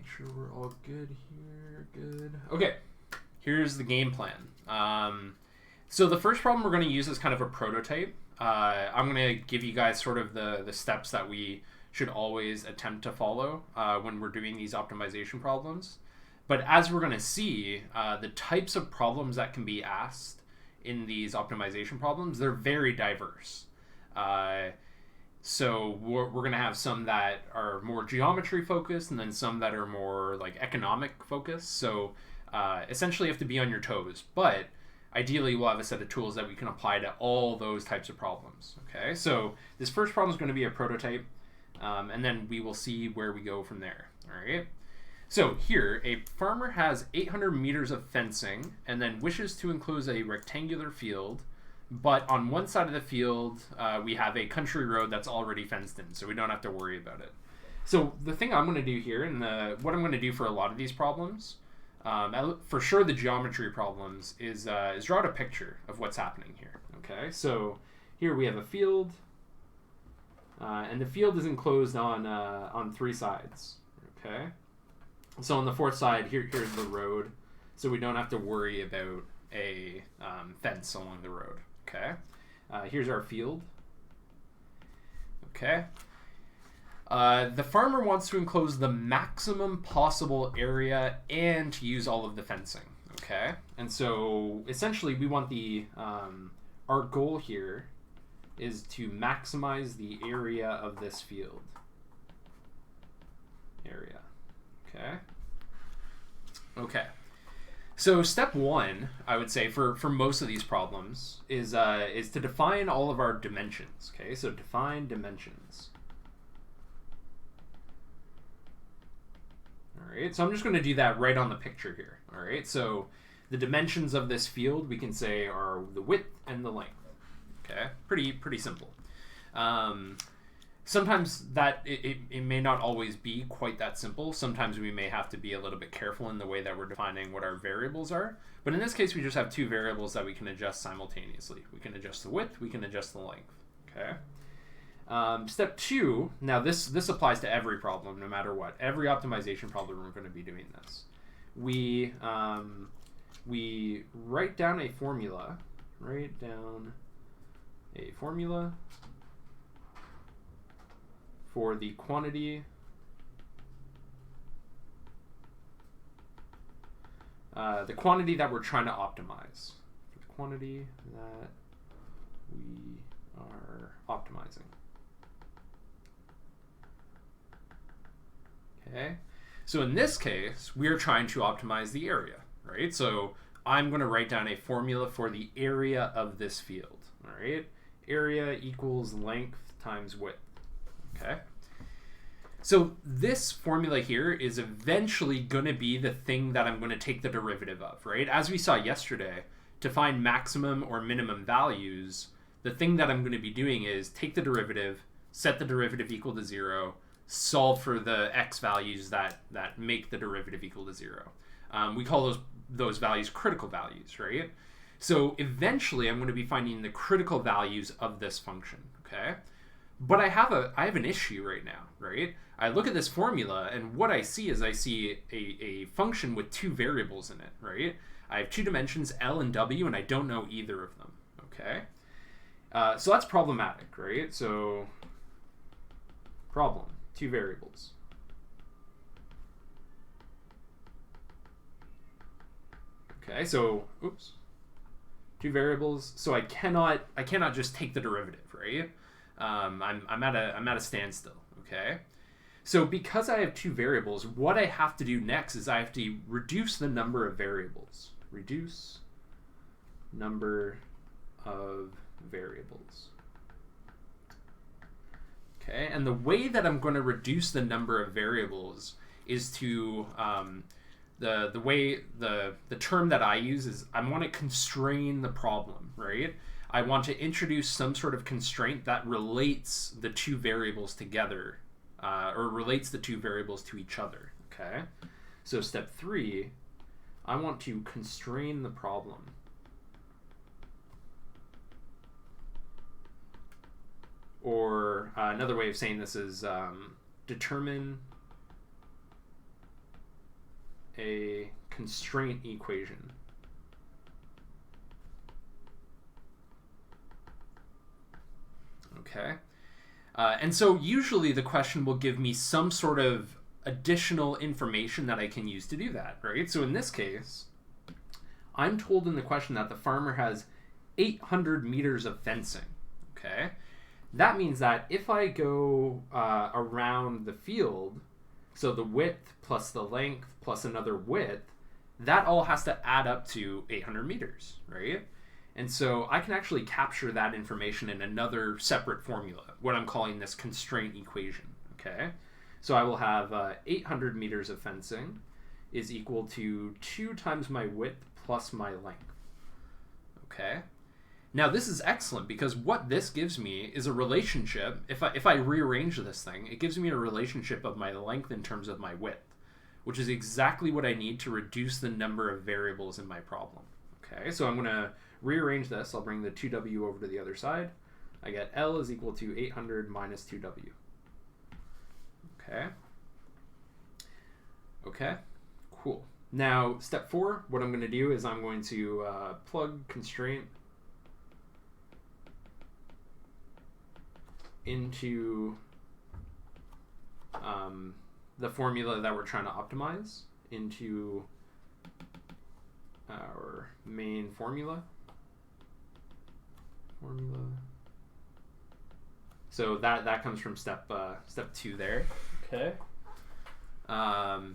sure we're all good here. Good. Okay, here's the game plan. So the first problem we're going to use is kind of a prototype. I'm going to give you guys sort of the steps that we should always attempt to follow when we're doing these optimization problems. But as we're going to see, the types of problems that can be asked in these optimization problems, they're very diverse. So we're going to have some that are more geometry focused and then some that are more like economic focused. So essentially you have to be on your toes. But ideally we'll have a set of tools that we can apply to all those types of problems. Okay, so this first problem is going to be a prototype. And then we will see where we go from there. All right. So here, a farmer has 800 meters of fencing and then wishes to enclose a rectangular field, but on one side of the field, we have a country road that's already fenced in, so we don't have to worry about it. So the thing I'm going to do here, and what I'm going to do for a lot of these problems, for sure the geometry problems, is draw out a picture of what's happening here. Okay, so here we have a field, and the field is enclosed on three sides. Okay. So on the fourth side, here's the road, so we don't have to worry about a fence along the road. Okay, here's our field. Okay, the farmer wants to enclose the maximum possible area and to use all of the fencing. Okay, and so essentially we want our goal here is to maximize the area of this field. Okay. So step one, I would say, for most of these problems is to define all of our dimensions. Okay, so define dimensions. All right, so I'm just going to do that right on the picture here. All right, so the dimensions of this field we can say are the width and the length. Okay, pretty simple. Sometimes that it may not always be quite that simple. Sometimes we may have to be a little bit careful in the way that we're defining what our variables are. But in this case, we just have two variables that we can adjust simultaneously. We can adjust the width, we can adjust the length. Okay. Step two, now this applies to every problem, no matter what. Every optimization problem we're going to be doing this. We write down a formula. For the quantity that we're trying to optimize. For the quantity that we are optimizing. Okay, so in this case, we are trying to optimize the area, right? So I'm going to write down a formula for the area of this field. All right, area equals length times width. Okay, so this formula here is eventually going to be the thing that I'm going to take the derivative of, right? As we saw yesterday, to find maximum or minimum values, the thing that I'm going to be doing is take the derivative, set the derivative equal to 0, solve for the x values that make the derivative equal to 0. We call those values critical values, right? So eventually I'm going to be finding the critical values of this function, okay? But I have an issue right now, right? I look at this formula, and what I see is a function with two variables in it, right? I have two dimensions, L and W, and I don't know either of them, okay? So that's problematic, right? So, problem, two variables. Okay, so, oops. Two variables, so I cannot just take the derivative, right? I'm at a standstill. Okay, so because I have two variables, what I have to do next is I have to reduce the number of variables. Reduce number of variables. Okay, and the way that I'm going to reduce the number of variables is to the term that I use is I want to constrain the problem, right? I want to introduce some sort of constraint that relates the two variables together, or relates the two variables to each other, okay? So step 3, I want to constrain the problem. Or another way of saying this is determine a constraint equation. Okay. And so usually the question will give me some sort of additional information that I can use to do that, right? So in this case, I'm told in the question that the farmer has 800 meters of fencing, okay? That means that if I go around the field, so the width plus the length plus another width, that all has to add up to 800 meters, right? And so I can actually capture that information in another separate formula, what I'm calling this constraint equation, okay? So I will have 800 meters of fencing is equal to 2 times my width plus my length, okay? Now this is excellent because what this gives me is a relationship. If I rearrange this thing, it gives me a relationship of my length in terms of my width, which is exactly what I need to reduce the number of variables in my problem, okay? So I'm going to rearrange this. I'll bring the 2w over to the other side. I get L is equal to 800 minus 2w. Okay. Okay, cool. Now, step 4, what I'm going to do is I'm going to plug constraint into the formula that we're trying to optimize into our main formula. So that comes from step 2 there. Okay.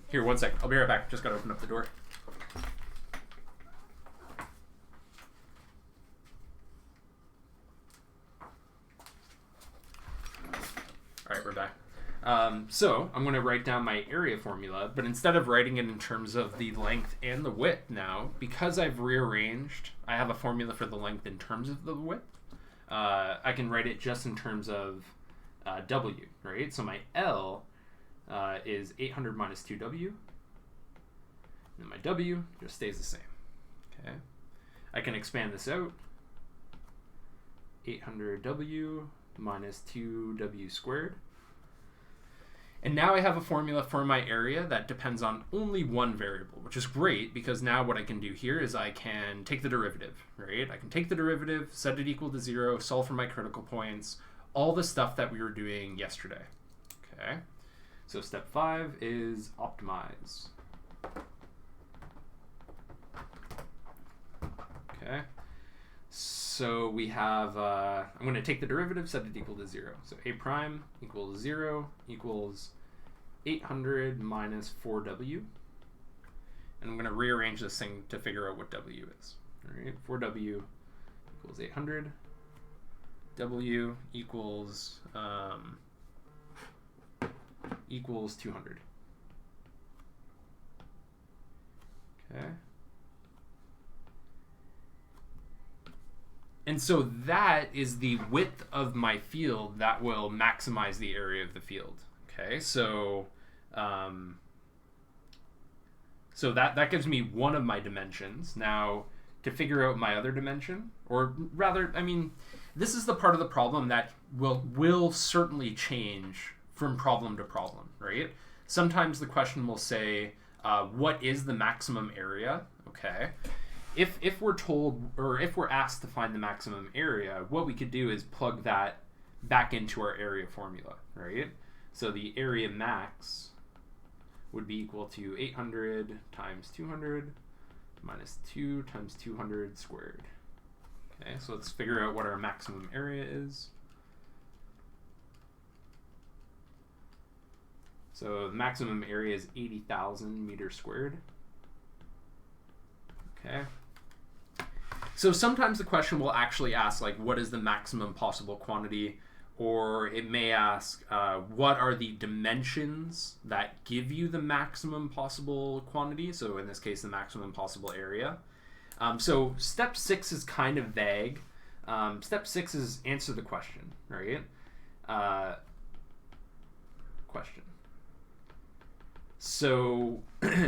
Here, one sec. I'll be right back. Just gotta open up the door. All right, we're back. So I'm going to write down my area formula, but instead of writing it in terms of the length and the width now, because I've rearranged, I have a formula for the length in terms of the width. I can write it just in terms of W, right? So my L is 800 minus 2W, and my W just stays the same, okay? I can expand this out. 800W minus 2W squared. And now I have a formula for my area that depends on only one variable, which is great because now what I can do here is I can take the derivative, right? I can take the derivative, set it equal to 0, solve for my critical points, all the stuff that we were doing yesterday, okay? So step 5 is optimize. Okay. So we have, I'm going to take the derivative, set it equal to 0. So a prime equals 0 equals 800 minus 4w. And I'm going to rearrange this thing to figure out what w is. All right, 4w equals 800. W equals 200. Okay. And so that is the width of my field that will maximize the area of the field. Okay, so that gives me one of my dimensions. Now, to figure out my other dimension, or rather, I mean, this is the part of the problem that will certainly change from problem to problem, right? Sometimes the question will say, what is the maximum area? Okay. If we're told, or if we're asked to find the maximum area, what we could do is plug that back into our area formula, right? So the area max would be equal to 800 times 200 minus 2 times 200 squared. Okay, so let's figure out what our maximum area is. So the maximum area is 80,000 meters squared. Okay. So sometimes the question will actually ask, like, what is the maximum possible quantity? Or it may ask, what are the dimensions that give you the maximum possible quantity? So in this case, the maximum possible area. So step 6 is kind of vague. Step 6 is answer the question, right? Question. So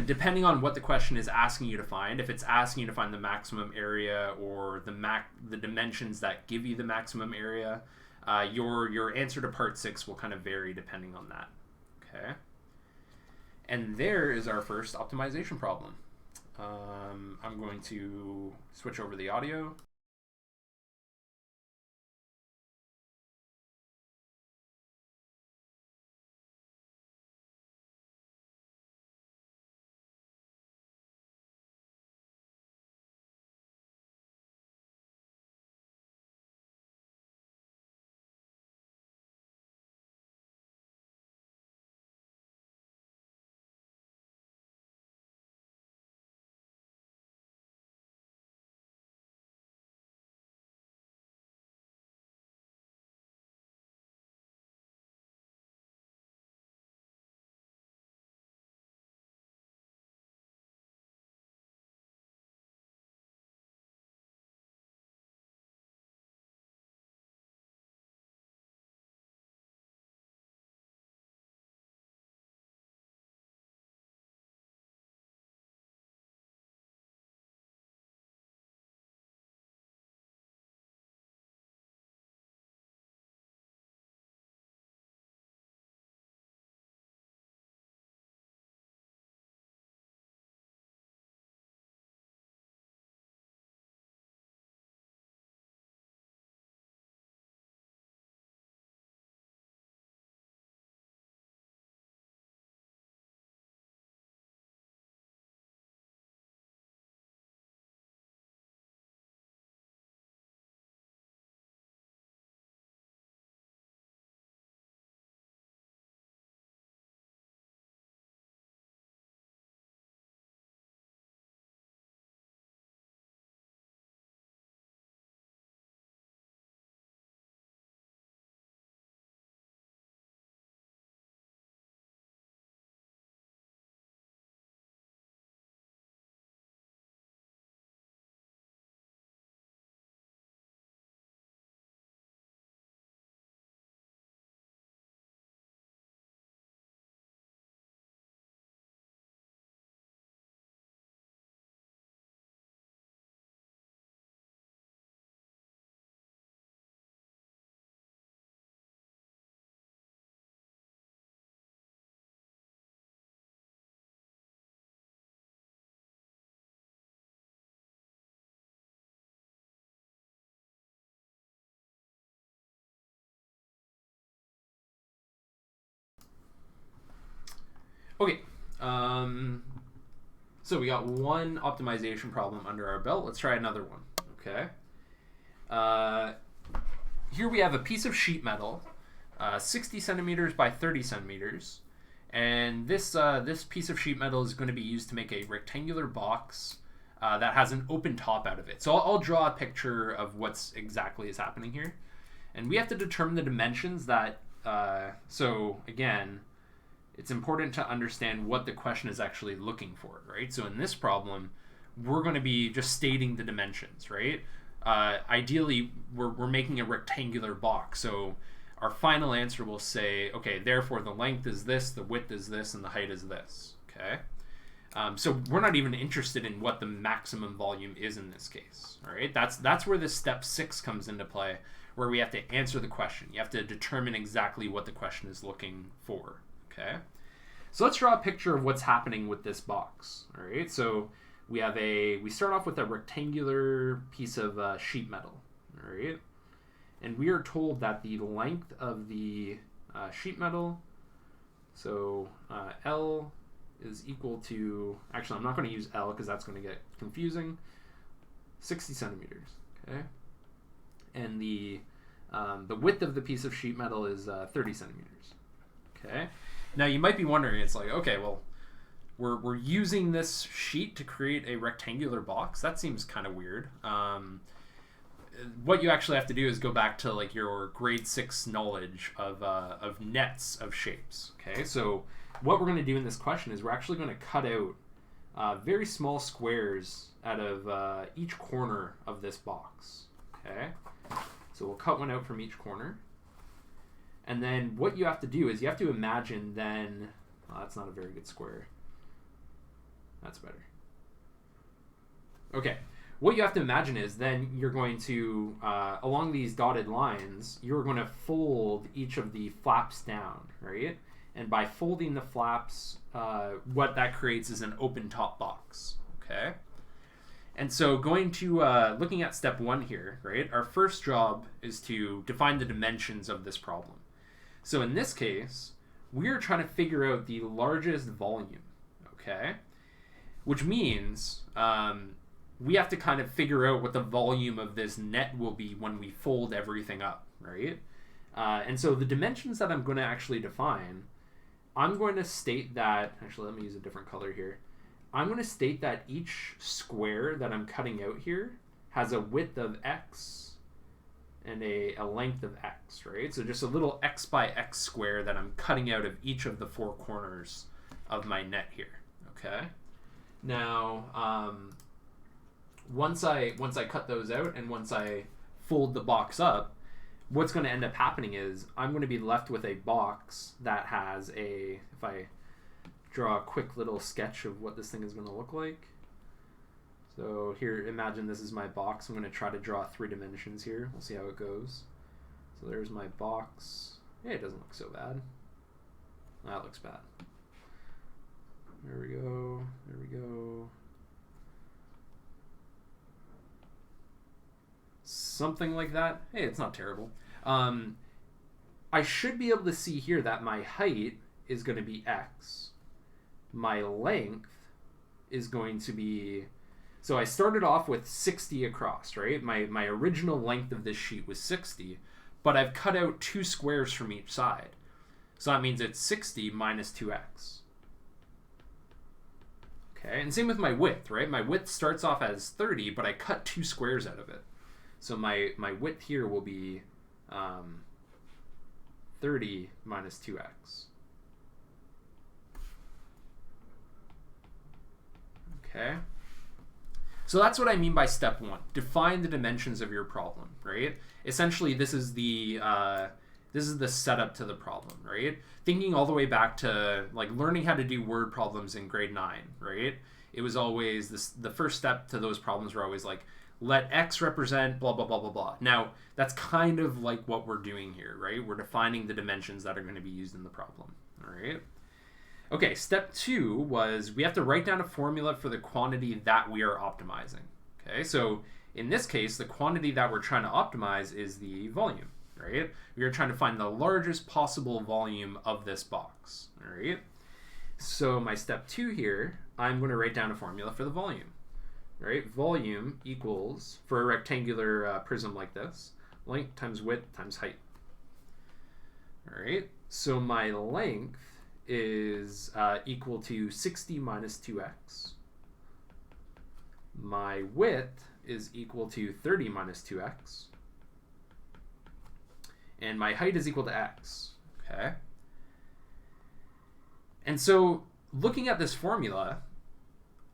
depending on what the question is asking you to find, if it's asking you to find the maximum area or the dimensions that give you the maximum area, your answer to part 6 will kind of vary depending on that. Okay. And there is our first optimization problem. I'm going to switch over the audio. Okay, so we got one optimization problem under our belt. Let's try another one, okay? Here we have a piece of sheet metal, 60 centimeters by 30 centimeters, and this piece of sheet metal is going to be used to make a rectangular box that has an open top out of it. So I'll draw a picture of what's exactly is happening here. And we have to determine the dimensions that, so again, it's important to understand what the question is actually looking for, right? So in this problem, we're going to be just stating the dimensions, right? Ideally, we're making a rectangular box. So our final answer will say, okay, therefore the length is this, the width is this, and the height is this, okay? So we're not even interested in what the maximum volume is in this case, all right? That's where this step 6 comes into play, where we have to answer the question. You have to determine exactly what the question is looking for, okay? So let's draw a picture of what's happening with this box, all right? So we start off with a rectangular piece of sheet metal, all right? And we are told that the length of the sheet metal, so L is equal to, actually I'm not going to use L because that's going to get confusing, 60 centimeters, okay? And the width of the piece of sheet metal is 30 centimeters, okay? Now you might be wondering, it's like, okay, well, we're using this sheet to create a rectangular box. That seems kind of weird. What you actually have to do is go back to like your grade 6 knowledge of nets of shapes, okay? So what we're going to do in this question is we're actually going to cut out very small squares out of each corner of this box, okay? So we'll cut one out from each corner. And then what you have to do is you have to imagine then, oh, that's not a very good square. That's better. Okay, what you have to imagine is then you're going to, along these dotted lines, you're going to fold each of the flaps down, right? And by folding the flaps, what that creates is an open top box, okay? And so going to, looking at step 1 here, right? Our first job is to define the dimensions of this problem. So in this case, we're trying to figure out the largest volume, okay? Which means we have to kind of figure out what the volume of this net will be when we fold everything up, right? And so the dimensions that I'm going to actually define, I'm going to state that, actually let me use a different color here. I'm going to state that each square that I'm cutting out here has a width of x and a length of x, right? So just a little x by x square that I'm cutting out of each of the 4 corners of my net here, okay? Now, once I cut those out and once I fold the box up, what's going to end up happening is I'm going to be left with a box that has a, if I draw a quick little sketch of what this thing is going to look like. So here, imagine this is my box. I'm going to try to draw 3 dimensions here. We'll see how it goes. So there's my box. Yeah, it doesn't look so bad. That looks bad. There we go. There we go. Something like that. Hey, it's not terrible. I should be able to see here that my height is going to be x. My length is going to be, so I started off with 60 across, right? My original length of this sheet was 60, but I've cut out 2 squares from each side. So that means it's 60 minus 2x. Okay, and same with my width, right? My width starts off as 30, but I cut 2 squares out of it. So my width here will be 30 minus 2x. Okay. So that's what I mean by step 1. Define the dimensions of your problem, right? Essentially, this is the setup to the problem, right? Thinking all the way back to like learning how to do word problems in grade 9, right? It was always the first step to those problems were always like, let x represent blah, blah, blah, blah, blah. Now, that's kind of like what we're doing here, right? We're defining the dimensions that are going to be used in the problem, all right? Okay, step 2 was we have to write down a formula for the quantity that we are optimizing. Okay, so in this case, the quantity that we're trying to optimize is the volume, right? We are trying to find the largest possible volume of this box, all right? So my step 2 here, I'm going to write down a formula for the volume, right? Volume equals, for a rectangular prism like this, length times width times height. All right, so my length is equal to 60 minus 2x. My width is equal to 30 minus 2x. And my height is equal to x, okay? And so looking at this formula,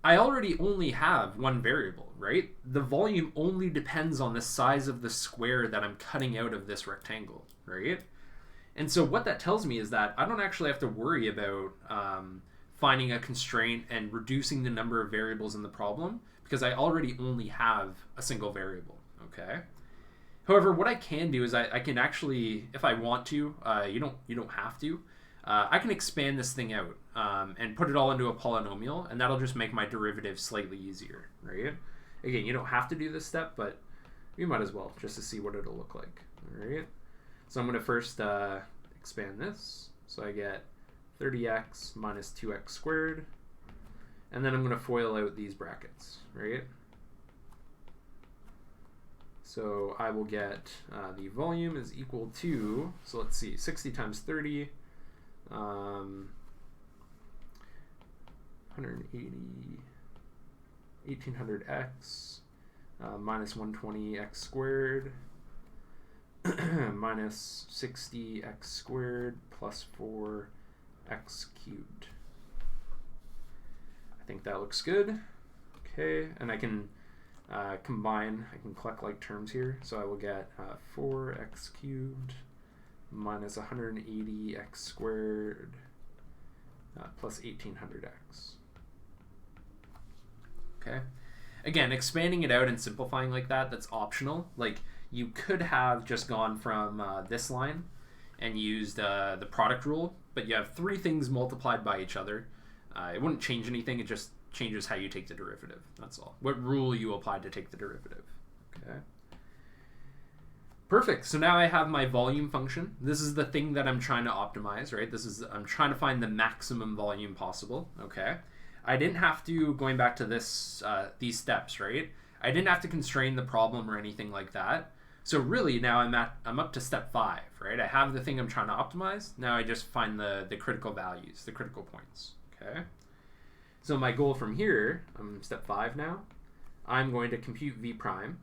I already only have one variable, right? The volume only depends on the size of the square that I'm cutting out of this rectangle, right? And so what that tells me is that I don't actually have to worry about finding a constraint and reducing the number of variables in the problem because I already only have a single variable, okay? However, what I can do is I can actually, if I want to, you don't have to, I can expand this thing out and put it all into a polynomial, and that'll just make my derivative slightly easier, right? Again, you don't have to do this step, but you might as well just to see what it'll look like, all right? So I'm going to first expand this. So I get 30x minus 2x squared. And then I'm going to FOIL out these brackets, right? So I will get the volume is equal to, so let's see, 60 times 30, 180, 1800x minus 120x squared. Minus 60x squared plus 4x cubed. I think that looks good. Okay, and I can combine, I can collect like terms here. So I will get 4x cubed minus 180x squared plus 1800x. Okay, again, expanding it out and simplifying like that, that's optional. Like, you could have just gone from this line and used the product rule, but you have three things multiplied by each other. It wouldn't change anything, it just changes how you take the derivative, that's all. What rule you apply to take the derivative. Okay. Perfect, so now I have my volume function. This is the thing that I'm trying to optimize, right? I'm trying to find the maximum volume possible, okay? I didn't have to, going back to this, these steps, right? I didn't have to constrain the problem or anything like that. So really now I'm up to step 5, right? I have the thing I'm trying to optimize. Now I just find the critical values, the critical points, okay? So my goal from here, I'm step 5 now. I'm going to compute v prime,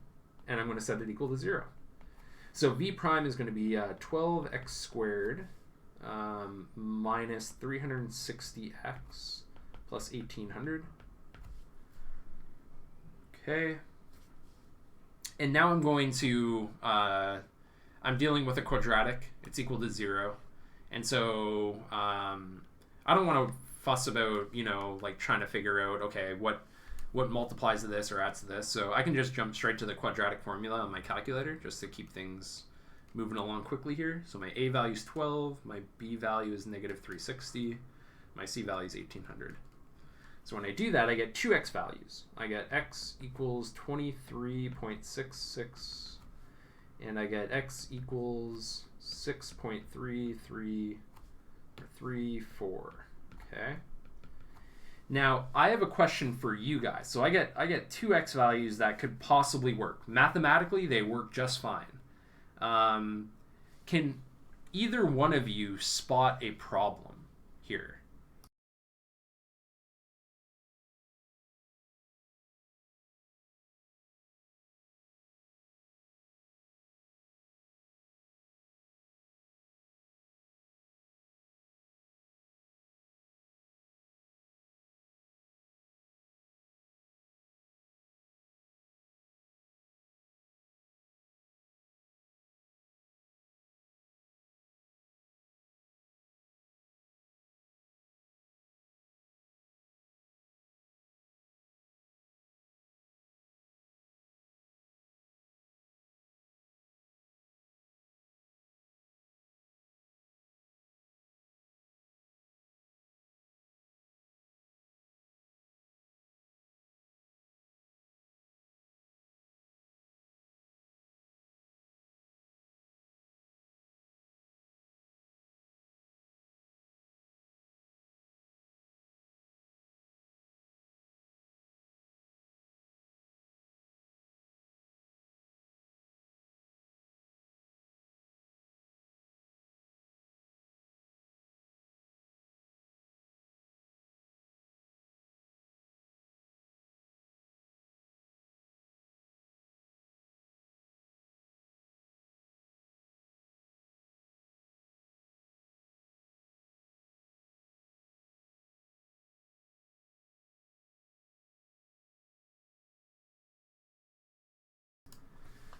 and I'm going to set it equal to 0. So v prime is going to be 12x squared minus 360x plus 1800. Okay. And now I'm going to, I'm dealing with a quadratic. It's equal to 0. And so I don't want to fuss about, you know, like trying to figure out, okay, what multiplies to this or adds to this. So I can just jump straight to the quadratic formula on my calculator just to keep things moving along quickly here. So my a value is 12, my b value is negative 360, my c value is 1800. So when I do that, I get two x values. I get x equals 23.66, and I get x equals 6.3334. Okay. Now I have a question for you guys. So I get two x values that could possibly work. Mathematically, they work just fine. Can either one of you spot a problem here?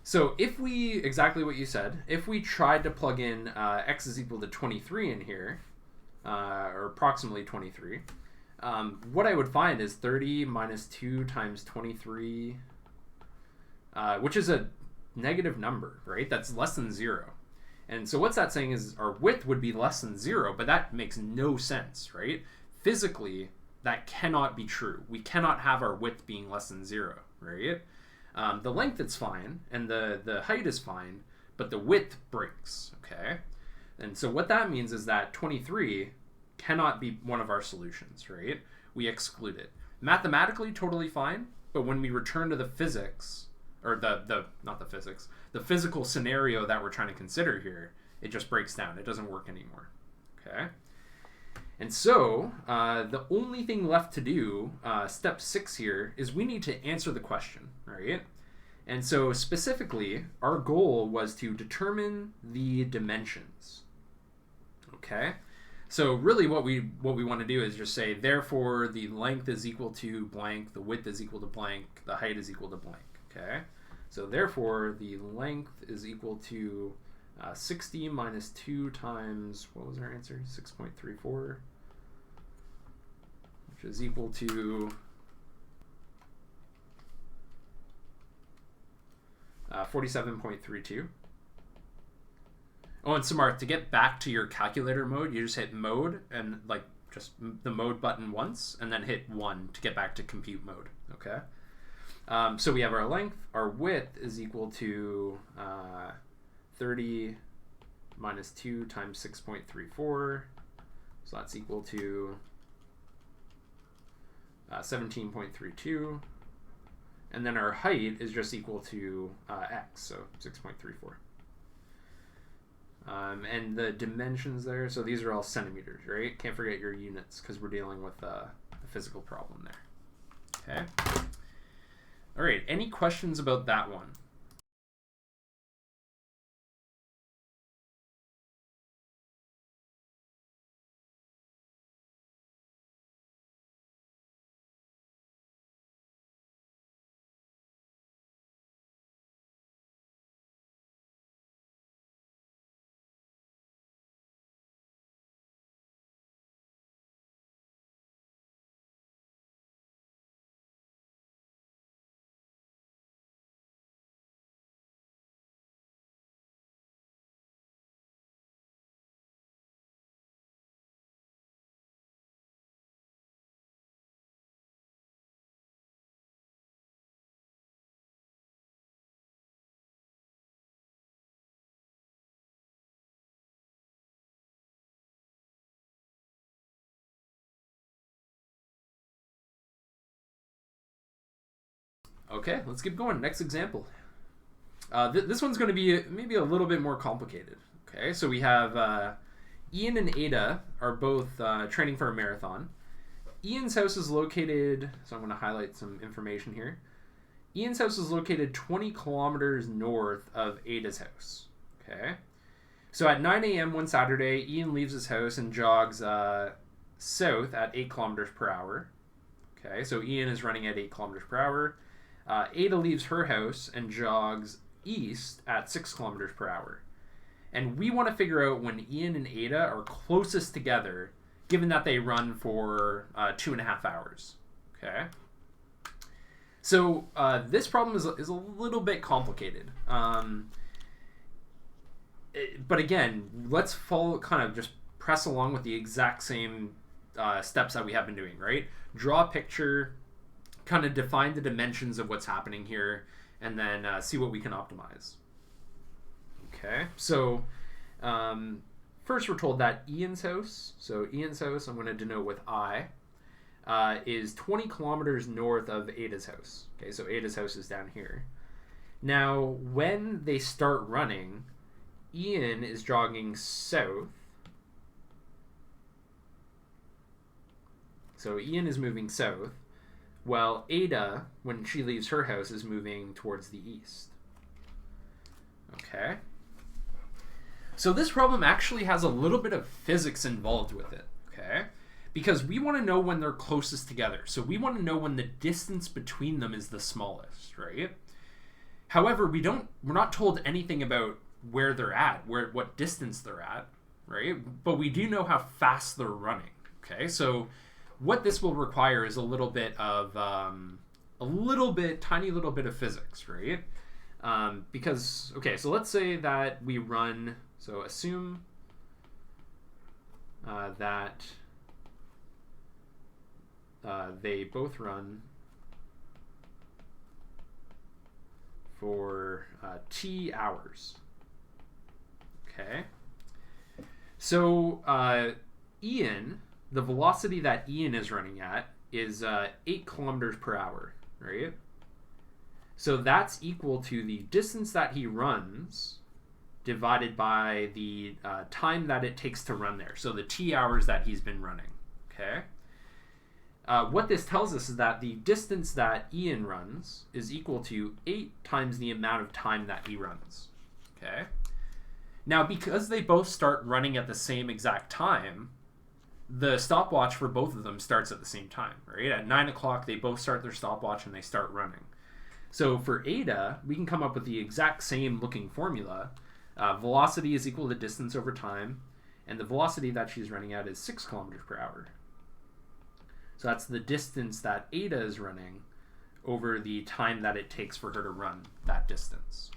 So if we, exactly what you said, if we tried to plug in x is equal to 23 in here, or approximately 23, what I would find is 30 minus 2 times 23, which is a negative number, right? That's less than 0. And so what's that saying is our width would be less than 0, but that makes no sense, right? Physically, that cannot be true. We cannot have our width being less than 0, right? The length is fine, and the height is fine, but the width breaks, okay? And so what that means is that 23 cannot be one of our solutions, right? We exclude it. Mathematically, totally fine, but when we return to the physics, or not the physics, the physical scenario that we're trying to consider here, it just breaks down. It doesn't work anymore, okay? And so the only thing left to do, step 6 here, is we need to answer the question, right? And so specifically, our goal was to determine the dimensions, okay? So really what we want to do is just say, therefore, the length is equal to blank, the width is equal to blank, the height is equal to blank, okay? So therefore, the length is equal to 60 minus 2 times, what was our answer? 6.34, which is equal to 47.32. Oh, and Samar, to get back to your calculator mode, you just hit mode and like just the mode button once, and then hit 1 to get back to compute mode. Okay. So we have our length. Our width is equal to 30 minus 2 times 6.34. So that's equal to 17.32. And then our height is just equal to x, so 6.34. And the dimensions there, so these are all centimeters, right? Can't forget your units because we're dealing with a physical problem there. Okay. All right, any questions about that one? Okay, let's keep going. Next example. This one's going to be maybe a little bit more complicated. Okay, so we have Ian and Ada are both training for a marathon. Ian's house is located, so I'm going to highlight some information here. Ian's house is located 20 kilometers north of Ada's house. Okay, so at 9 a.m. one Saturday, Ian leaves his house and jogs south at 8 kilometers per hour. Okay, so Ian is running at 8 kilometers per hour. Ada leaves her house and jogs east at 6 kilometers per hour. And we want to figure out when Ian and Ada are closest together, given that they run for 2.5 hours. Okay. So this problem is a little bit complicated. But again, let's kind of just press along with the exact same steps that we have been doing, right? Draw a picture, kind of define the dimensions of what's happening here, and then see what we can optimize. Okay, so first we're told that Ian's house, so Ian's house I'm going to denote with I, is 20 kilometers north of Ada's house. Okay, so Ada's house is down here. Now, when they start running, Ian is jogging south. So Ian is moving south, while Ada, when she leaves her house, is moving towards the east. Okay. So this problem actually has a little bit of physics involved with it, okay? Because we want to know when they're closest together. So we want to know when the distance between them is the smallest, right? However, we're not told anything about where they're at, what distance they're at, right? But we do know how fast they're running, okay? So what this will require is a little bit of tiny little bit of physics, right? Because, okay, so let's say that we run, so assume that they both run for t hours. Okay. So Ian, the velocity that Ian is running at is 8 kilometers per hour, right? So that's equal to the distance that he runs divided by the time that it takes to run there. So the t hours that he's been running, okay? What this tells us is that the distance that Ian runs is equal to 8 times the amount of time that he runs, okay? Now, because they both start running at the same exact time, the stopwatch for both of them starts at the same time, right? At 9 o'clock, they both start their stopwatch and they start running. So for Ada, we can come up with the exact same looking formula. Velocity is equal to distance over time, and the velocity that she's running at is 6 kilometers per hour. So that's the distance that Ada is running over the time that it takes for her to run that distance.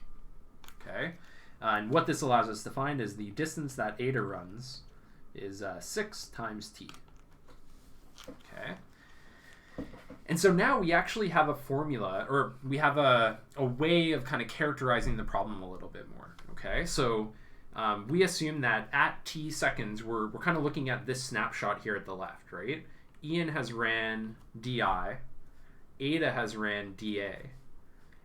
Okay. And what this allows us to find is the distance that eta runs is 6 times t. Okay. And so now we actually have a formula, or we have a way of kind of characterizing the problem a little bit more. Okay, so we assume that at t seconds, we're kind of looking at this snapshot here at the left, right? Ian has ran di, eta has ran dA.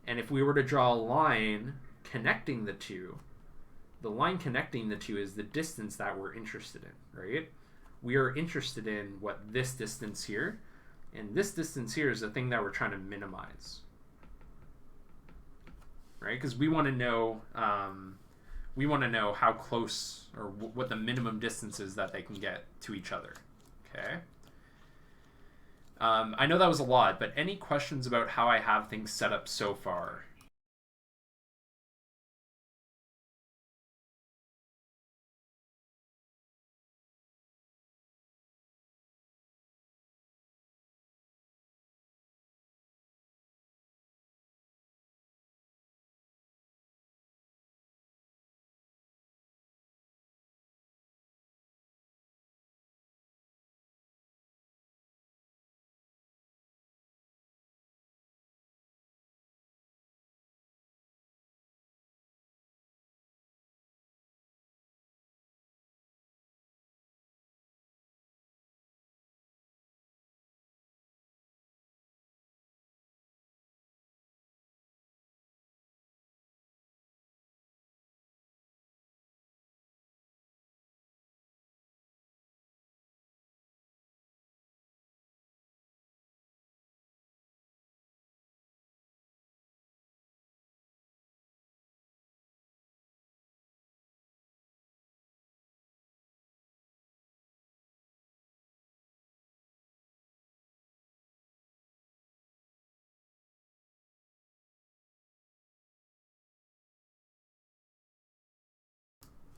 And if we were to draw a line connecting the two, the line connecting the two is the distance that we're interested in, right? We are interested in what this distance here, and this distance here is the thing that we're trying to minimize, right? Because we want to know how close, or what the minimum distance is that they can get to each other. Okay. I know that was a lot, but any questions about how I have things set up so far?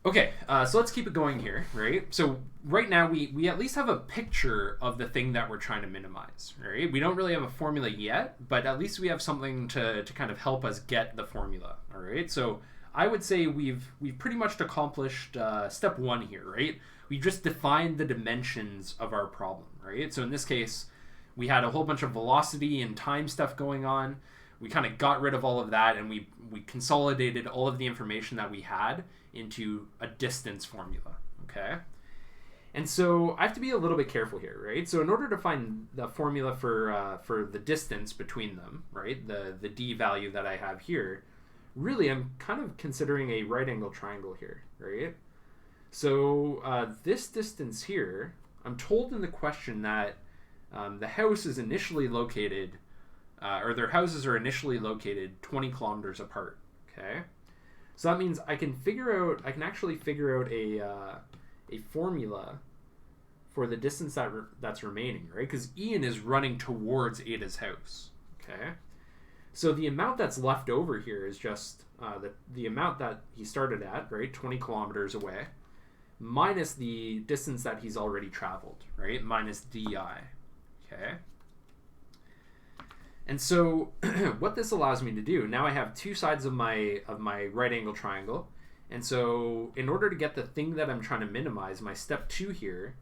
Okay, so let's keep it going here, right? So right now we at least have a picture of the thing that we're trying to minimize, right? We don't really have a formula yet, but at least we have something to kind of help us get the formula, all right? So I would say we've pretty much accomplished step one here, right? We just defined the dimensions of our problem, right? So in this case, we had a whole bunch of velocity and time stuff going on. We kind of got rid of all of that, and we consolidated all of the information that we had into a distance formula, okay? And so I have to be a little bit careful here, right? So in order to find the formula for the distance between them, right, the d value that I have here, really I'm kind of considering a right angle triangle here, right? So this distance here, I'm told in the question that the house is initially located, or their houses are initially located 20 kilometers apart, okay? So that means I can actually figure out a formula for the distance that's remaining, right? Because Ian is running towards Ada's house, okay? So the amount that's left over here is just the amount that he started at, right, 20 kilometers away, minus the distance that he's already traveled, right, minus di, okay? And so what this allows me to do, now I have two sides of my right angle triangle. And so in order to get the thing that I'm trying to minimize, my step 2 here,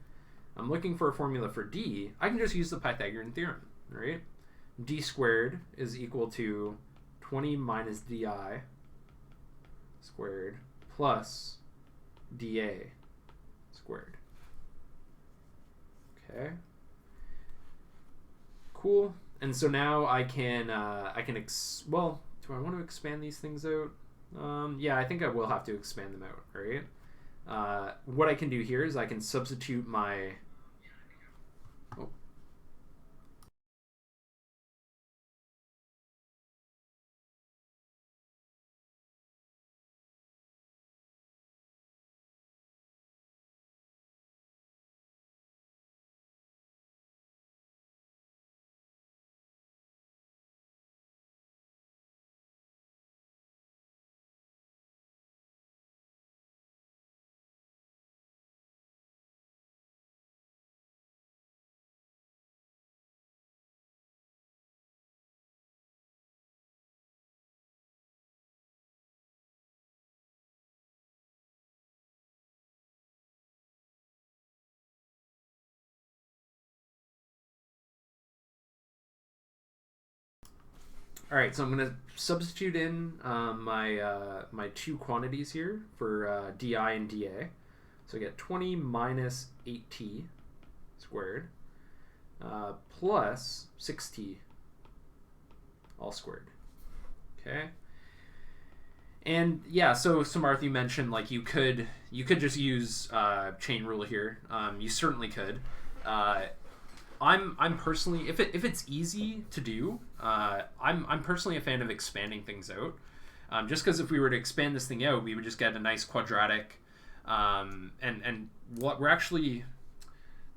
I'm looking for a formula for d. I can just use the Pythagorean Theorem, right? D squared is equal to 20 minus di squared plus dA squared. Okay. Cool. And so now I can well, do I want to expand these things out? Yeah, I think I will have to expand them out, right? What I can do here is I can substitute my All right, so I'm going to substitute in my two quantities here for di and dA. So I get 20 minus 8t squared plus 6t all squared. Okay. And yeah, so Samarthi mentioned like you could just use chain rule here. You certainly could. I'm personally, if it's easy to do, I'm personally a fan of expanding things out. Just because if we were to expand this thing out, we would just get a nice quadratic. And what we're actually,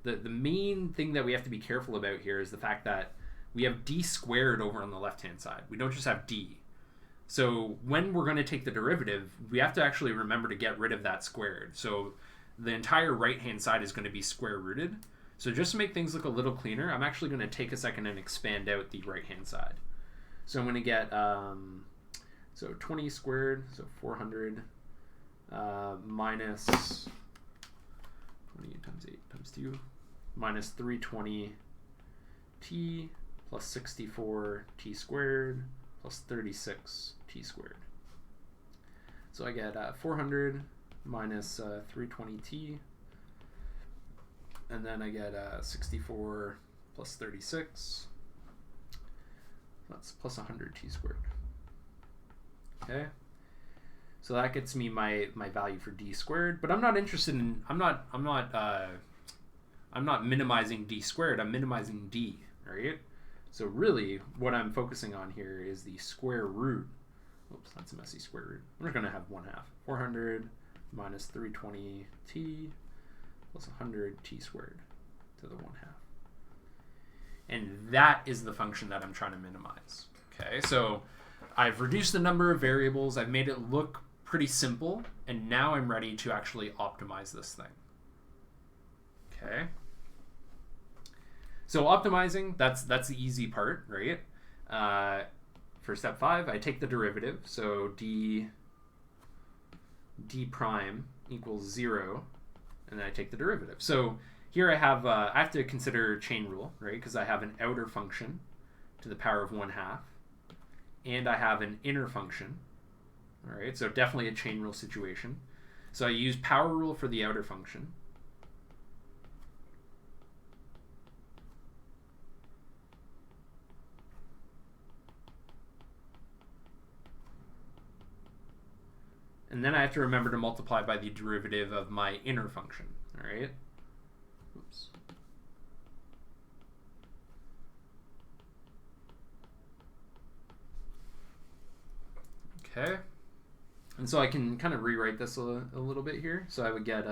the main thing that we have to be careful about here is the fact that we have d squared over on the left hand side. We don't just have d. So when we're going to take the derivative, we have to actually remember to get rid of that squared. So the entire right hand side is going to be square rooted. So just to make things look a little cleaner, I'm actually going to take a second and expand out the right hand side. So I'm going to get so 20 squared, so 400 minus 20 times 8 times 2 minus 320 t plus 64 t squared plus 36 t squared. So I get 400 minus 320t, and then I get 64 plus 36. That's plus 100t squared. Okay. So that gets me my value for d squared, but I'm not interested in I'm not minimizing d squared. I'm minimizing d, right? So really, what I'm focusing on here is the square root. Oops, that's a messy square root. We're going to have 1/2. 400 minus 320t plus 100t squared to the 1/2. And that is the function that I'm trying to minimize. Okay, so I've reduced the number of variables. I've made it look pretty simple, and now I'm ready to actually optimize this thing. Okay. So optimizing, that's the easy part, right? For step 5, I take the derivative. So d prime equals 0, and then I take the derivative. So here I have to consider chain rule, right? Because I have an outer function to the power of 1/2, and I have an inner function. All right, so definitely a chain rule situation. So I use power rule for the outer function. And then I have to remember to multiply by the derivative of my inner function. All right. Oops. Okay. And so I can kind of rewrite this a little bit here. So I would get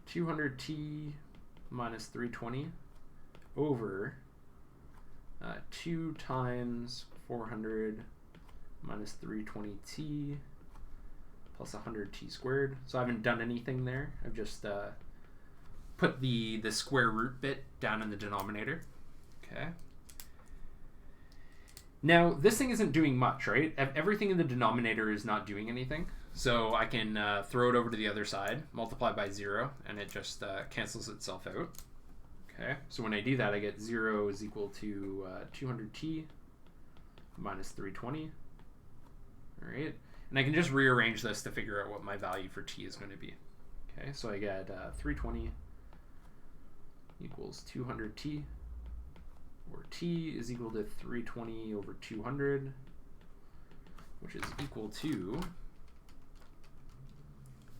200t minus 320 over 2 times 400 minus 320t plus 100t squared. So I haven't done anything there. I've just put the square root bit down in the denominator. Okay. Now, this thing isn't doing much, right? Everything in the denominator is not doing anything. So I can throw it over to the other side, multiply by 0, and it just cancels itself out. Okay, so when I do that, I get 0 is equal to 200t minus 320. All right, and I can just rearrange this to figure out what my value for t is going to be. Okay, so I get 320 equals 200t, where t is equal to 320 over 200, which is equal to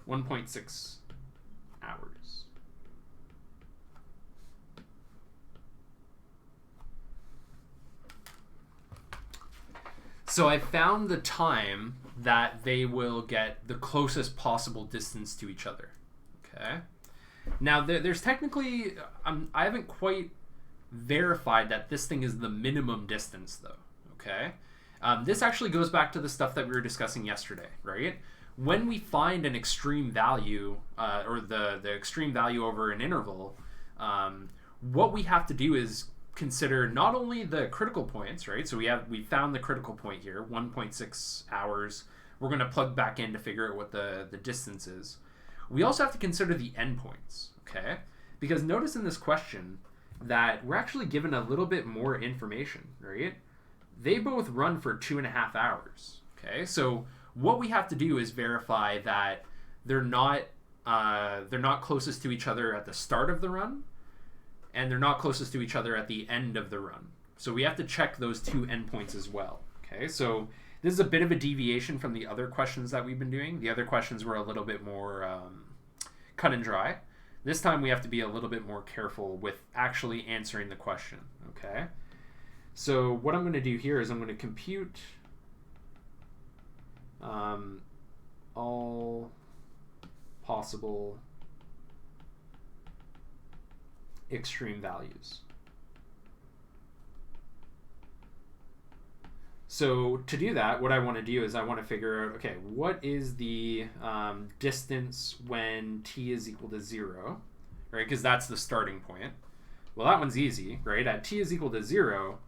1.6 hours. So I found the time that they will get the closest possible distance to each other. Okay. Now there's technically, I haven't quite verified that this thing is the minimum distance though. Okay. This actually goes back to the stuff that we were discussing yesterday, right? When we find an extreme value or the extreme value over an interval, what we have to do is consider not only the critical points, right? So we found the critical point here, 1.6 hours. We're going to plug back in to figure out what the distance is. We also have to consider the endpoints, okay? Because notice in this question that we're actually given a little bit more information, right? they both run for 2.5 hours. Okay, so what we have to do is verify that they're not closest to each other at the start of the run, and they're not closest to each other at the end of the run. So we have to check those two endpoints as well. Okay, so this is a bit of a deviation from the other questions that we've been doing. The other questions were a little bit more cut and dry. This time we have to be a little bit more careful with actually answering the question. Okay, so what I'm going to do here is I'm going to compute all possible extreme values. So to do that, what I want to do is I want to figure out, okay, what is the distance when t is equal to 0, right? Because that's the starting point. Well, that one's easy, right? At t is equal to 0,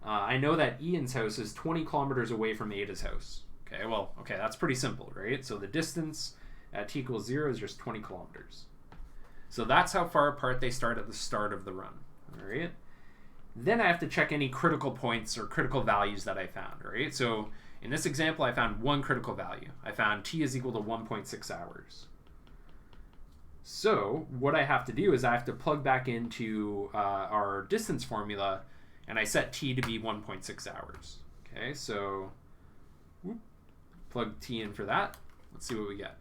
I know that Ian's house is 20 kilometers away from Ada's house. Okay, well, okay, that's pretty simple, right? So the distance at t equals 0 is just 20 kilometers. So that's how far apart they start at the start of the run, all right? Then I have to check any critical points or critical values that I found, right? So in this example, I found one critical value. I found t is equal to 1.6 hours. So what I have to do is I have to plug back into our distance formula, and I set t to be 1.6 hours. Okay, so plug t in for that. Let's see what we get.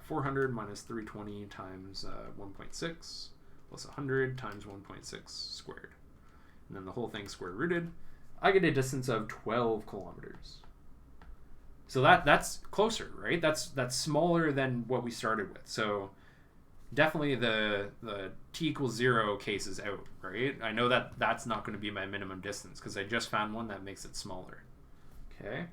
400 minus 320 times 1.6 plus 100 times 1.6 squared. And then the whole thing square rooted. I get a distance of 12 kilometers. So that's closer, right? That's smaller than what we started with. So definitely the t equals 0 case is out, right? I know that that's not going to be my minimum distance because I just found one that makes it smaller. Okay.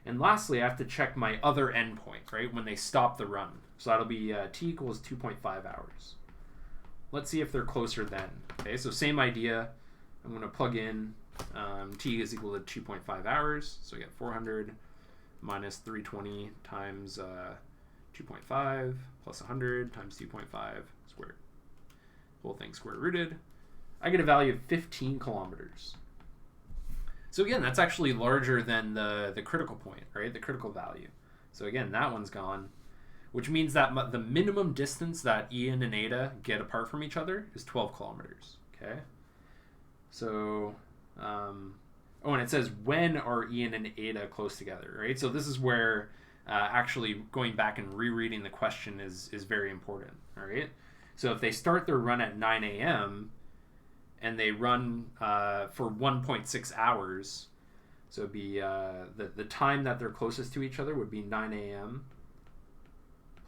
And lastly, I have to check my other endpoint, right, when they stop the run. So that'll be t equals 2.5 hours. Let's see if they're closer then. Okay, so same idea. I'm going to plug in t is equal to 2.5 hours. So I get 400 minus 320 times 2.5 plus 100 times 2.5 squared. Whole thing square rooted. I get a value of 15 kilometers. So again, that's actually larger than the critical point, right? The critical value. So again, that one's gone, which means that the minimum distance that Ian and Ada get apart from each other is 12 kilometers, okay? So, oh, and it says when are Ian and Ada close together, right? So this is where actually going back and rereading the question is very important, all right? So if they start their run at 9 a.m., and they run for 1.6 hours. So it'd be the time that they're closest to each other would be 9 a.m.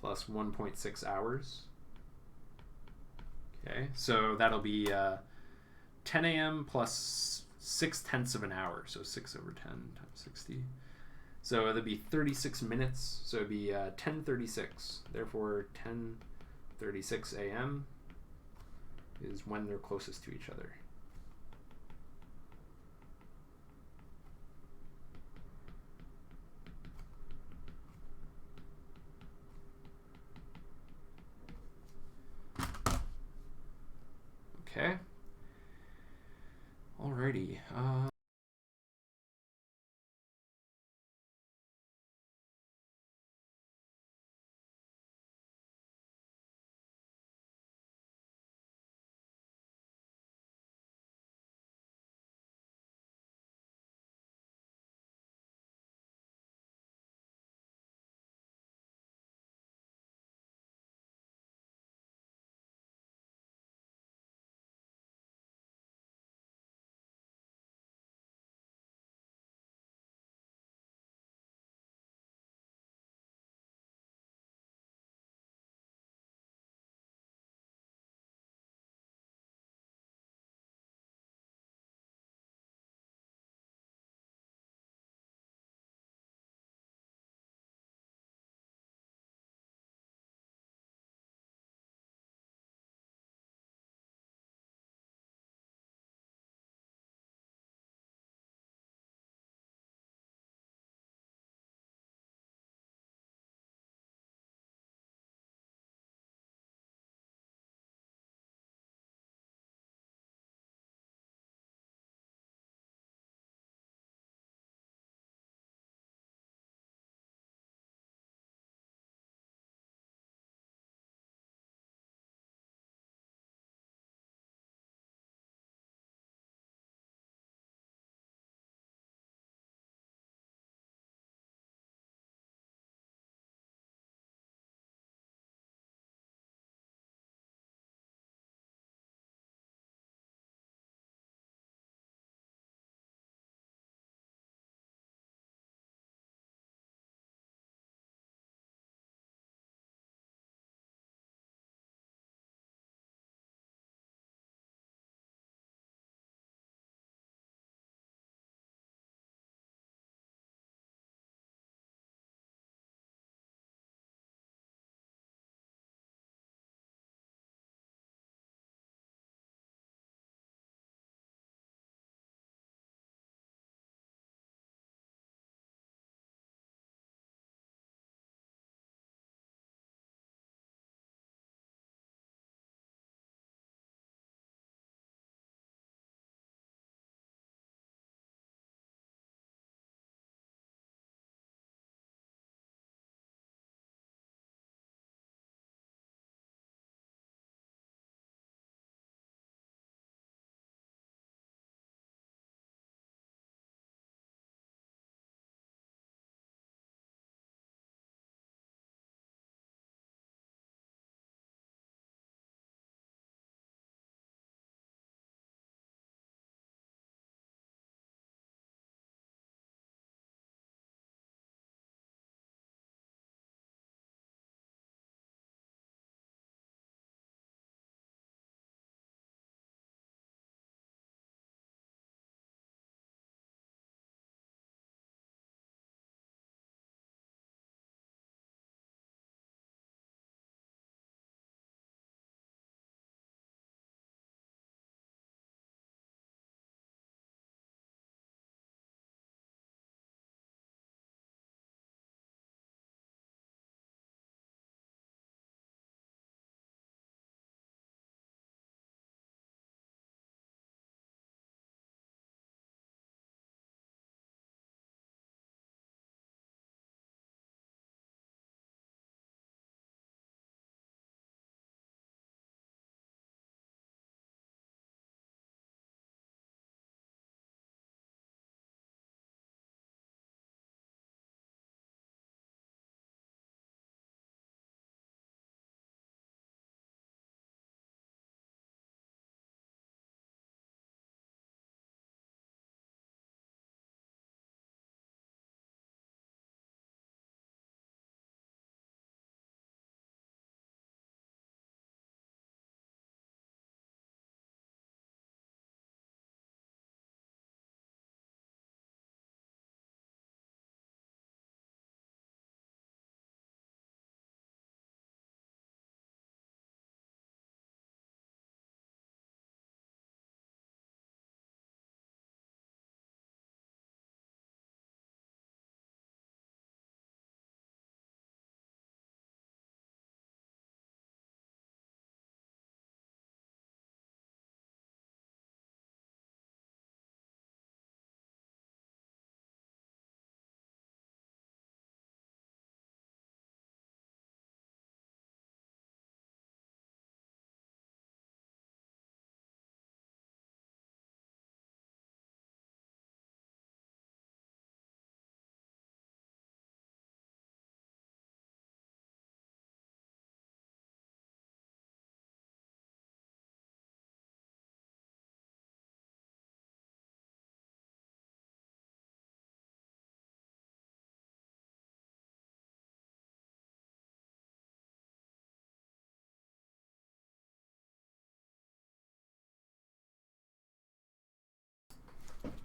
plus 1.6 hours. Okay, so that'll be 10 a.m. plus 6/10 of an hour. So 6 over 10 times 60. So that'd be 36 minutes. So it'd be 10:36. Therefore, 10:36 a.m. is when they're closest to each other. Okay. Alrighty.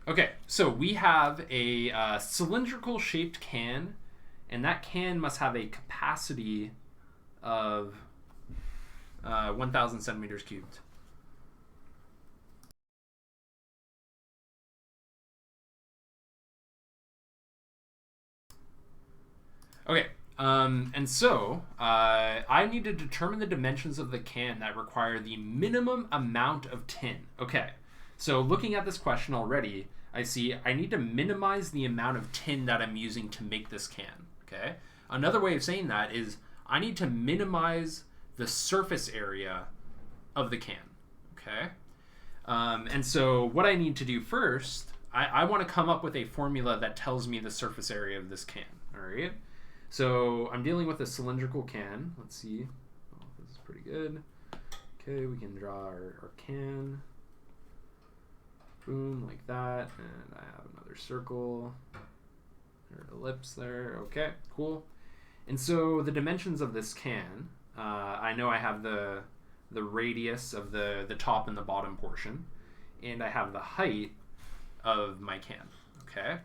Okay, so we have a cylindrical shaped can, and that can must have a capacity of 1,000 centimeters cubed. Okay, and so I need to determine the dimensions of the can that require the minimum amount of tin. Okay, so looking at this question already, I see I need to minimize the amount of tin that I'm using to make this can. Okay, another way of saying that is I need to minimize the surface area of the can. Okay, and so what I need to do first, I want to come up with a formula that tells me the surface area of this can. All right. So I'm dealing with a cylindrical can. Let's see. Oh, this is pretty good. Okay, we can draw our can. Boom, like that. And I have another circle. Or ellipse there. Okay, cool. And so the dimensions of this can, I know I have the radius of the top and the bottom portion. And I have the height of my can. Okay.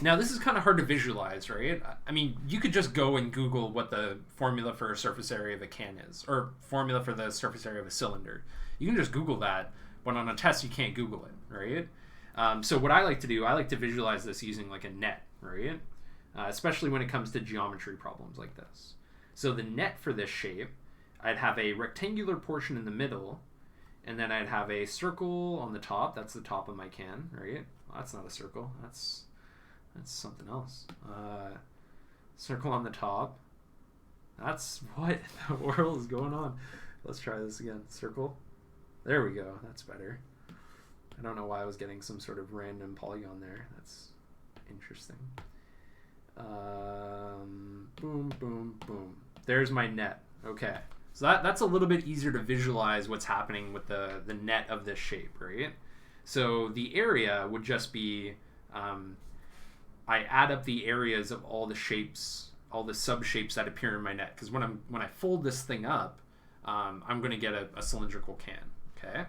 Now, this is kind of hard to visualize, right? I mean, you could just go and Google what the formula for a surface area of a can is, or formula for the surface area of a cylinder. You can just Google that, but on a test, you can't Google it, right? So what I like to do, I like to visualize this using like a net, right? Especially when it comes to geometry problems like this. So the net for this shape, I'd have a rectangular portion in the middle, and then I'd have a circle on the top. That's the top of my can, right? Well, that's not a circle. That's something else. Circle on the top. That's what the world is going on. Let's try this again. Circle. There we go. That's better. I don't know why I was getting some sort of random polygon there. That's interesting. Boom, boom, boom. There's my net. Okay. So that's a little bit easier to visualize what's happening with the net of this shape, right? So the area would just be... I add up the areas of all the shapes, all the sub-shapes that appear in my net. Because when I fold this thing up, I'm going to get a cylindrical can. Okay.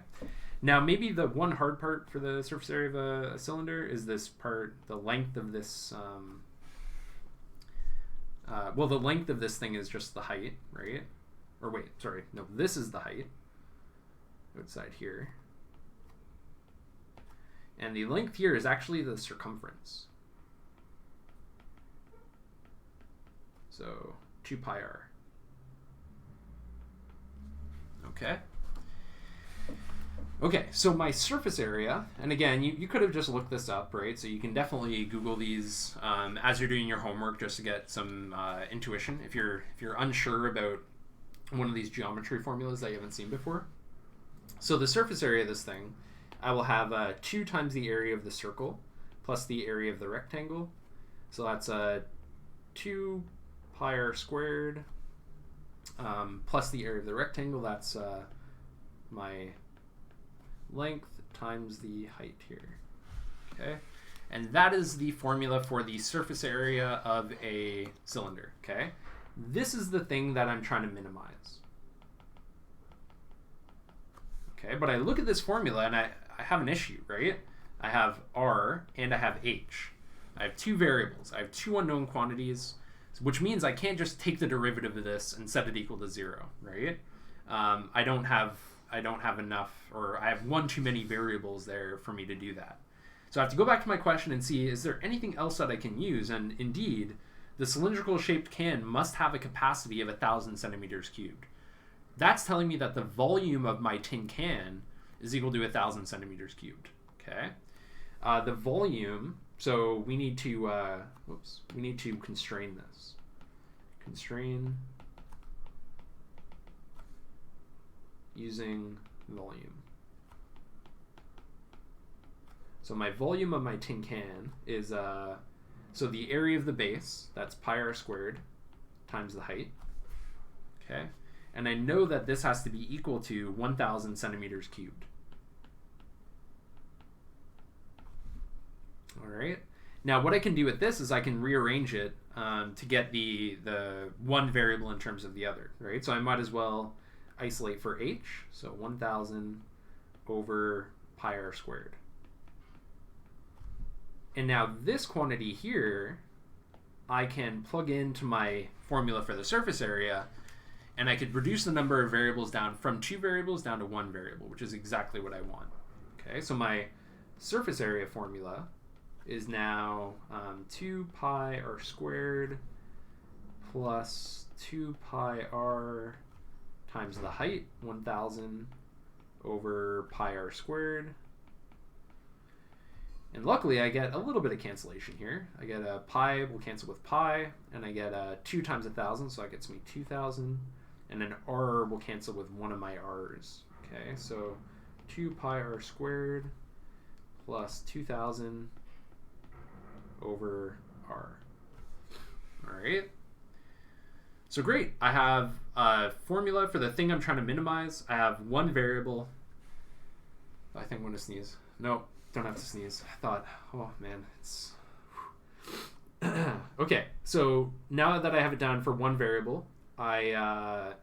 Now, maybe the one hard part for the surface area of a cylinder is this part, the length of this. Well, the length of this thing is just the height, right? Or wait, sorry, no, this is the height outside here, and the length here is actually the circumference. So 2 pi r. Okay. Okay, so my surface area, and again, you could have just looked this up, right? So you can definitely Google these as you're doing your homework just to get some intuition if you're unsure about one of these geometry formulas that you haven't seen before. So the surface area of this thing, I will have 2 times the area of the circle plus the area of the rectangle. So that's 2 pi r squared plus the area of the rectangle. That's my length times the height here. Okay, and that is the formula for the surface area of a cylinder. Okay, this is the thing that I'm trying to minimize. Okay, but I look at this formula and I have an issue, right? I have r and I have h. I have 2 variables. I have 2 unknown quantities, which means I can't just take the derivative of this and set it equal to 0, right? I don't have enough, or I have one too many variables there for me to do that. So I have to go back to my question and see, is there anything else that I can use? And indeed, the cylindrical shaped can must have a capacity of 1,000 centimeters cubed. That's telling me that the volume of my tin can is equal to 1,000 centimeters cubed. Okay, the volume. So we need to we need to constrain this. Constrain using volume. So my volume of my tin can is so the area of the base, that's pi r squared times the height. Okay, and I know that this has to be equal to 1,000 centimeters cubed. All right. Now what I can do with this is I can rearrange it to get the one variable in terms of the other, right? So I might as well isolate for h, so 1,000 over pi r squared. And now this quantity here, I can plug into my formula for the surface area, and I could reduce the number of variables down from 2 variables down to 1 variable, which is exactly what I want. Okay, so my surface area formula is now 2 pi r squared plus 2 pi r times the height, 1,000, over pi r squared. And luckily, I get a little bit of cancellation here. I get a pi will cancel with pi, and I get 2 times 1,000, so that gets me 2,000. And an r will cancel with one of my r's. Okay, so 2 pi r squared plus 2,000 over r. All right. So great. I have a formula for the thing I'm trying to minimize. I have one variable. I think I'm going to sneeze. Nope. Don't have to sneeze. I thought, oh man, it's okay. So now that I have it down for one variable, I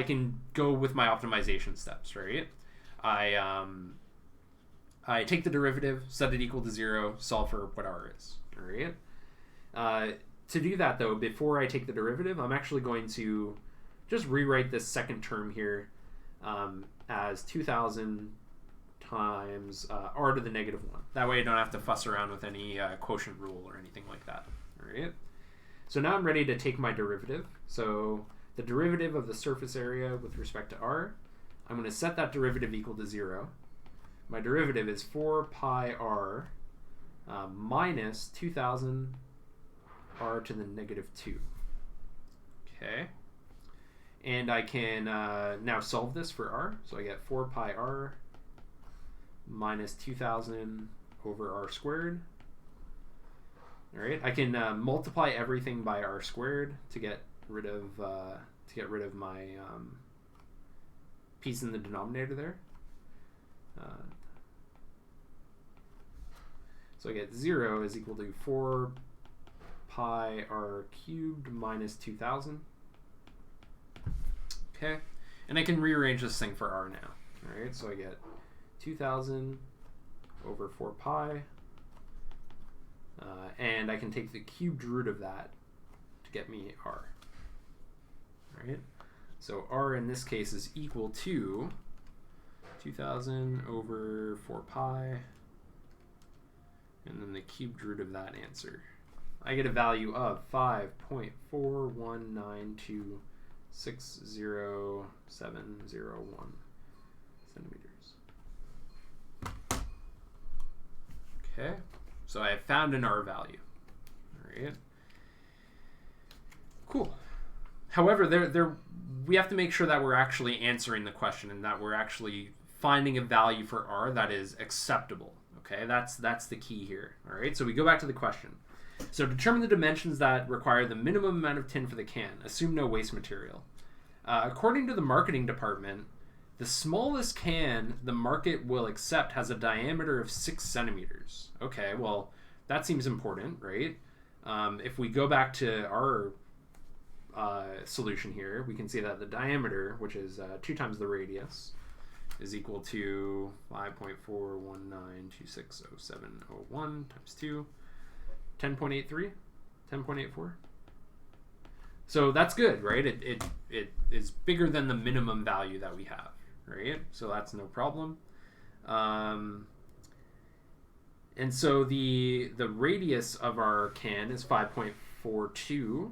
can go with my optimization steps, right? I take the derivative, set it equal to 0, solve for what r is, all right? To do that though, before I take the derivative, I'm actually going to just rewrite this second term here as 2,000 times r to the negative 1. That way I don't have to fuss around with any quotient rule or anything like that. All right. So now I'm ready to take my derivative. So the derivative of the surface area with respect to r, I'm going to set that derivative equal to 0. My derivative is 4 pi r minus 2,000 r to the negative 2. Okay. And I can now solve this for r. So I get 4 pi r minus 2,000 over r squared. All right, I can multiply everything by r squared to get rid of my piece in the denominator there. So I get 0 is equal to 4 pi r cubed minus 2,000. Okay, and I can rearrange this thing for r now. All right, so I get 2,000 over 4 pi, and I can take the cubed root of that to get me r. All right, so r in this case is equal to 2,000 over 4 pi, and then the cubed root of that answer. I get a value of 5.419260701 centimeters. Okay, so I have found an r value. All right. Cool. However, we have to make sure that we're actually answering the question and that we're actually finding a value for r that is acceptable. Okay, that's the key here. All right, so we go back to the question. So determine the dimensions that require the minimum amount of tin for the can. Assume no waste material. According to the marketing department, the smallest can the market will accept has a diameter of 6 centimeters. Okay, well, that seems important, right? If we go back to our solution here, we can see that the diameter, which is 2 times the radius, is equal to 5.419260701 times 2, 10.83, 10.84. So that's good, right? It is bigger than the minimum value that we have, right? So that's no problem. And so the radius of our can is 5.42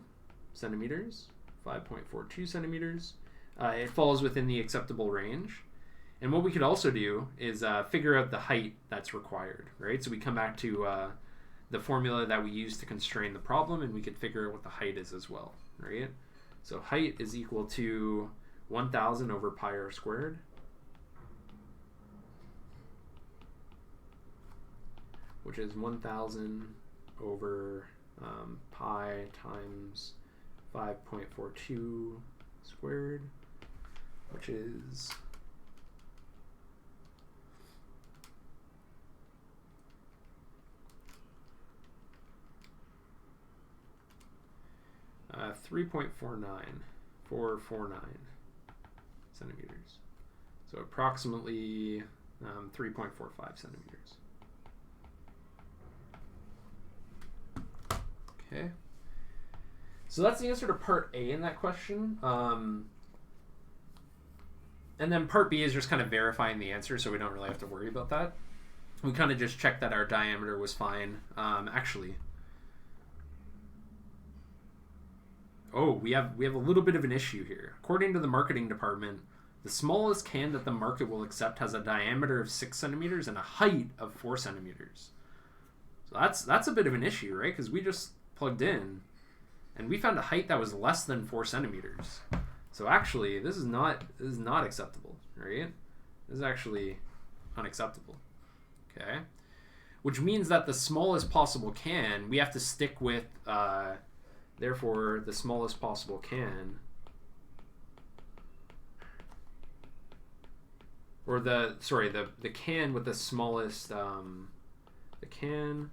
centimeters. 5.42 centimeters. It falls within the acceptable range. And what we could also do is figure out the height that's required, right? So we come back to the formula that we use to constrain the problem, and we could figure out what the height is as well, right? So height is equal to 1,000 over pi r squared. Which is 1,000 over pi times 5.42 squared, which is 3.49449 centimeters. So approximately 3.45 centimeters. Okay. So that's the answer to part A in that question. And then part B is just kind of verifying the answer, so we don't really have to worry about that. We kind of just checked that our diameter was fine. Actually, we have a little bit of an issue here. According to the marketing department, the smallest can that the market will accept has a diameter of 6 centimeters and a height of 4 centimeters. So that's a bit of an issue, right? Because we just plugged in, and we found a height that was less than 4 centimeters. So actually, this is not acceptable, right? This is actually unacceptable. Okay, which means that the smallest possible can, we have to stick with. Therefore, the smallest possible can, or the can with the smallest, the can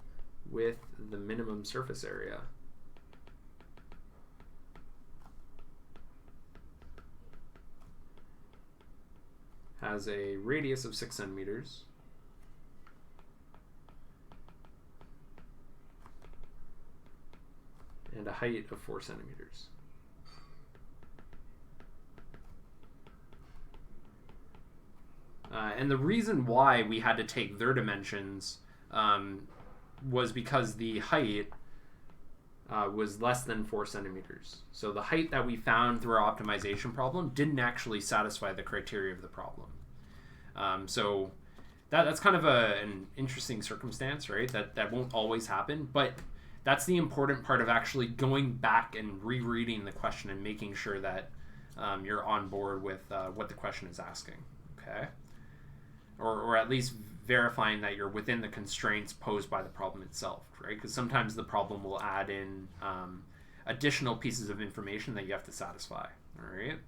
with the minimum surface area. Has a radius of 6 centimeters and a height of 4 centimeters. And the reason why we had to take their dimensions was because the height was less than 4 centimeters. So the height that we found through our optimization problem didn't actually satisfy the criteria of the problem. So that's kind of an interesting circumstance, right? That won't always happen, but that's the important part of actually going back and rereading the question and making sure that you're on board with what the question is asking, okay? Or at least verifying that you're within the constraints posed by the problem itself, right? Because sometimes the problem will add in additional pieces of information that you have to satisfy, all right?